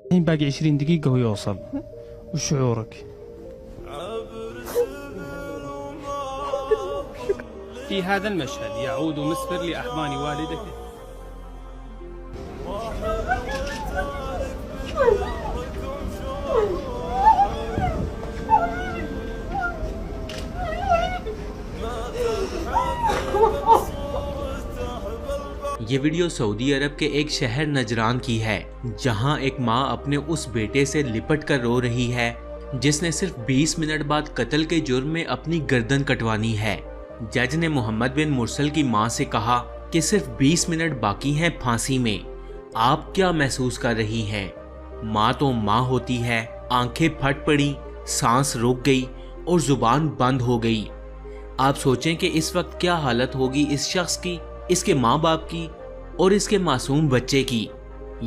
الحين باقي 20 دقيقة ويوصل. وش شعورك؟ في هذا المشهد يعود مسفر لأحضان والدته. یہ ویڈیو سعودی عرب کے ایک شہر نجران کی ہے، جہاں ایک ماں اپنے اس بیٹے سے لپٹ کر رو رہی ہے جس نے صرف 20 منٹ بعد قتل کے جرم میں اپنی گردن کٹوانی ہے۔ جج نے محمد بن مرسل کی ماں سے کہا کہ صرف 20 منٹ باقی ہیں پھانسی میں، آپ کیا محسوس کر رہی ہیں؟ ماں تو ماں ہوتی ہے، آنکھیں پھٹ پڑی، سانس رک گئی اور زبان بند ہو گئی۔ آپ سوچیں کہ اس وقت کیا حالت ہوگی اس شخص کی، اس کے ماں باپ کی اور اس کے معصوم بچے کی۔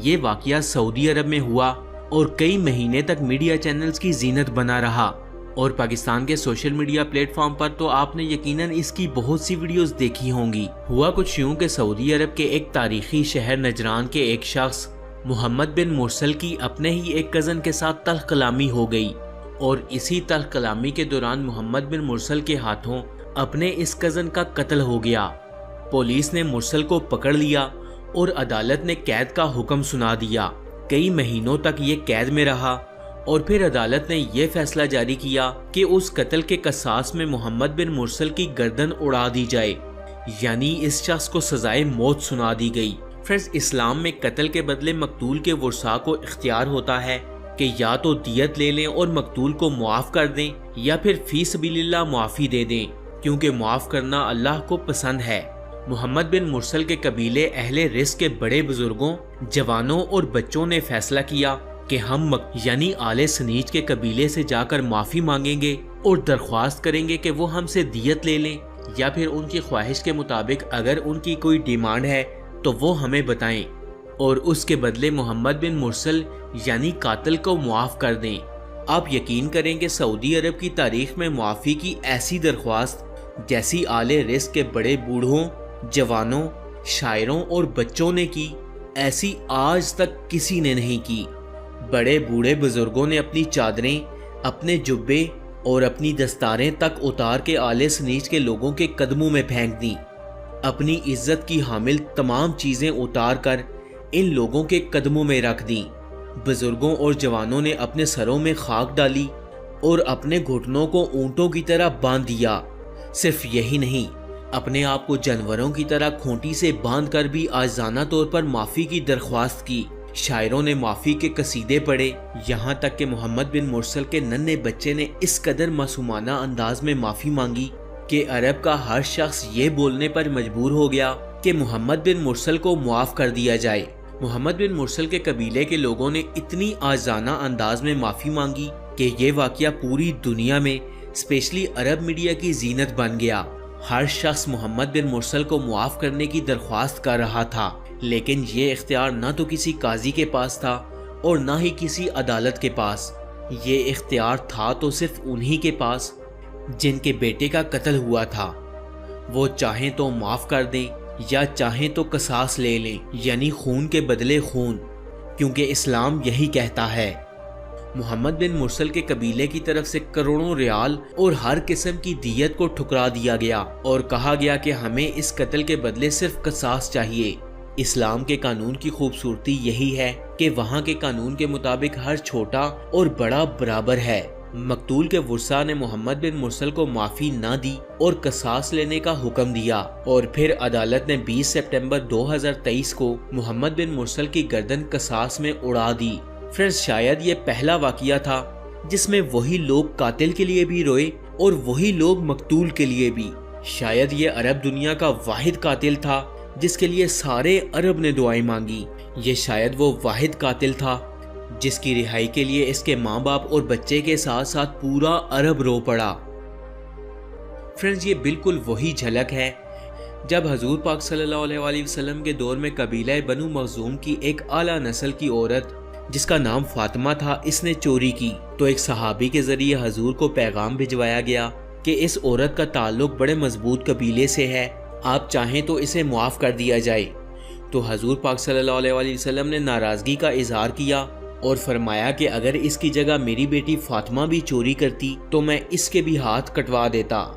یہ واقعہ سعودی عرب میں ہوا اور کئی مہینے تک میڈیا چینلز کی زینت بنا رہا، اور پاکستان کے سوشل میڈیا پلیٹ فارم پر تو آپ نے یقیناً اس کی بہت سی ویڈیوز دیکھی ہوں گی۔ ہوا کچھ یوں کہ سعودی عرب کے ایک تاریخی شہر نجران کے ایک شخص محمد بن مرسل کی اپنے ہی ایک کزن کے ساتھ تلخ کلامی ہو گئی، اور اسی تلخ کلامی کے دوران محمد بن مرسل کے ہاتھوں اپنے اس کزن کا قتل ہو گیا۔ پولیس نے مرسل کو پکڑ لیا اور عدالت نے قید کا حکم سنا دیا۔ کئی مہینوں تک یہ قید میں رہا اور پھر عدالت نے یہ فیصلہ جاری کیا کہ اس قتل کے قصاص میں محمد بن مرسل کی گردن اڑا دی جائے، یعنی اس شخص کو سزائے موت سنا دی گئی۔ فرض اسلام میں قتل کے بدلے مقتول کے ورثاء کو اختیار ہوتا ہے کہ یا تو دیت لے لیں اور مقتول کو معاف کر دیں، یا پھر فی سبیل اللہ معافی دے دیں، کیونکہ معاف کرنا اللہ کو پسند ہے۔ محمد بن مرسل کے قبیلے اہل رزق کے بڑے بزرگوں، جوانوں اور بچوں نے فیصلہ کیا کہ ہم یعنی آل سنیج کے قبیلے سے جا کر معافی مانگیں گے اور درخواست کریں گے کہ وہ ہم سے دیت لے لیں، یا پھر ان کی خواہش کے مطابق اگر ان کی کوئی ڈیمانڈ ہے تو وہ ہمیں بتائیں، اور اس کے بدلے محمد بن مرسل یعنی قاتل کو معاف کر دیں۔ آپ یقین کریں کہ سعودی عرب کی تاریخ میں معافی کی ایسی درخواست جیسی آل رزق کے بڑے بوڑھوں، جوانوں، شاعروں اور بچوں نے کی، ایسی آج تک کسی نے نہیں کی۔ بڑے بوڑھے بزرگوں نے اپنی چادریں، اپنے جبے اور اپنی دستاریں تک اتار کے آل سنیج کے لوگوں کے قدموں میں پھینک دیں۔ اپنی عزت کی حامل تمام چیزیں اتار کر ان لوگوں کے قدموں میں رکھ دیں۔ بزرگوں اور جوانوں نے اپنے سروں میں خاک ڈالی اور اپنے گھٹنوں کو اونٹوں کی طرح باندھ دیا۔ صرف یہی نہیں، اپنے آپ کو جانوروں کی طرح کھونٹی سے باندھ کر بھی عاجزانہ طور پر معافی کی درخواست کی۔ شاعروں نے معافی کے قصیدے پڑھے، یہاں تک کہ محمد بن مرسل کے ننھے بچے نے اس قدر معصومانہ انداز میں معافی مانگی کہ عرب کا ہر شخص یہ بولنے پر مجبور ہو گیا کہ محمد بن مرسل کو معاف کر دیا جائے۔ محمد بن مرسل کے قبیلے کے لوگوں نے اتنی عاجزانہ انداز میں معافی مانگی کہ یہ واقعہ پوری دنیا میں اسپیشلی عرب میڈیا کی زینت بن گیا۔ ہر شخص محمد بن مرسل کو معاف کرنے کی درخواست کر رہا تھا، لیکن یہ اختیار نہ تو کسی قاضی کے پاس تھا اور نہ ہی کسی عدالت کے پاس۔ یہ اختیار تھا تو صرف انہی کے پاس جن کے بیٹے کا قتل ہوا تھا۔ وہ چاہیں تو معاف کر دیں یا چاہیں تو قصاص لے لیں، یعنی خون کے بدلے خون، کیونکہ اسلام یہی کہتا ہے۔ محمد بن مرسل کے قبیلے کی طرف سے کروڑوں ریال اور ہر قسم کی دیت کو ٹھکرا دیا گیا اور کہا گیا کہ ہمیں اس قتل کے بدلے صرف قصاص چاہیے۔ اسلام کے قانون کی خوبصورتی یہی ہے کہ وہاں کے قانون کے مطابق ہر چھوٹا اور بڑا برابر ہے۔ مقتول کے ورثاء نے محمد بن مرسل کو معافی نہ دی اور قصاص لینے کا حکم دیا، اور پھر عدالت نے 20 سپٹمبر 2023 کو محمد بن مرسل کی گردن قصاص میں اڑا دی۔ فرینڈز، شاید یہ پہلا واقعہ تھا جس میں وہی لوگ قاتل کے لیے بھی روئے اور وہی لوگ مقتول کے لیے بھی۔ شاید یہ عرب دنیا کا واحد قاتل تھا جس کے لیے سارے عرب نے دعائیں مانگی۔ یہ شاید وہ واحد قاتل تھا جس کی رہائی کے لیے اس کے ماں باپ اور بچے کے ساتھ ساتھ پورا عرب رو پڑا۔ فرینڈز، یہ بالکل وہی جھلک ہے جب حضور پاک صلی اللہ علیہ وسلم کے دور میں قبیلہ بنو مخزوم کی ایک اعلیٰ نسل کی عورت جس کا نام فاطمہ تھا، اس نے چوری کی، تو ایک صحابی کے ذریعے حضور کو پیغام بھجوایا گیا کہ اس عورت کا تعلق بڑے مضبوط قبیلے سے ہے، آپ چاہیں تو اسے معاف کر دیا جائے۔ تو حضور پاک صلی اللہ علیہ وسلم نے ناراضگی کا اظہار کیا اور فرمایا کہ اگر اس کی جگہ میری بیٹی فاطمہ بھی چوری کرتی تو میں اس کے بھی ہاتھ کٹوا دیتا۔